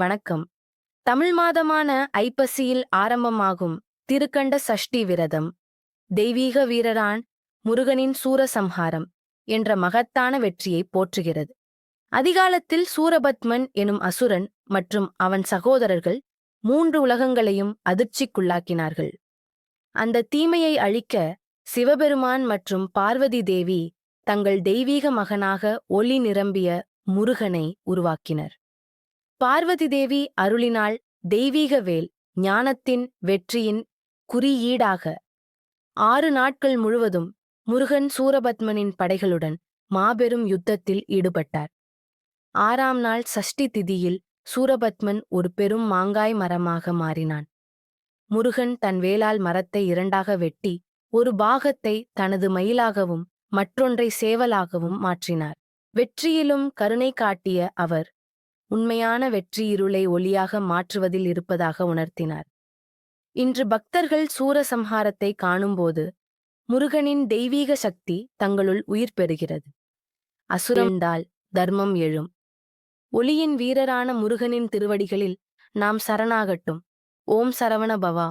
வணக்கம். தமிழ் மாதமான ஐப்பசியில் ஆரம்பமாகும் திருக்கண்ட சஷ்டி விரதம் தெய்வீக வீரரான் முருகனின் சூரசம்ஹாரம் என்ற மகத்தான வெற்றியை போற்றுகிறது. அதிகாலத்தில் சூரபத்மன் எனும் அசுரன் மற்றும் அவன் சகோதரர்கள் 3 உலகங்களையும் அதிர்ச்சிக்குள்ளாக்கினார்கள். அந்த தீமையை அழிக்க சிவபெருமான் மற்றும் பார்வதி தேவி தங்கள் தெய்வீக மகனாக ஒளி நிரம்பிய முருகனை உருவாக்கினர். பார்வதி தேவி அருளினாள் தெய்வீக வேல் ஞானத்தின் வெற்றியின் குறியீடாக 6 நாட்கள் முழுவதும் முருகன் சூரபத்மனின் படைகளுடன் மாபெரும் யுத்தத்தில் ஈடுபட்டார். 6ஆம் நாள் சஷ்டி திதியில் சூரபத்மன் ஒரு பெரும் மாங்காய் மரமாக மாறினான். முருகன் தன் வேலால் மரத்தை 2ஆக வெட்டி ஒரு பாகத்தை தனது மயிலாகவும் மற்றொன்றை சேவலாகவும் மாற்றினார். வெற்றியிலும் கருணை காட்டிய அவர் உண்மையான வெற்றி இருளை ஒளியாக மாற்றுவதில் இருப்பதாக உணர்த்தினார். இன்று பக்தர்கள் சூரசம்ஹாரத்தை காணும்போது முருகனின் தெய்வீக சக்தி தங்களுள் உயிர் பெறுகிறது. அசுரந்தால் தர்மம் எழும். ஒளியின் வீரரான முருகனின் திருவடிகளில் நாம் சரணாகட்டும். ஓம் சரவண பவா.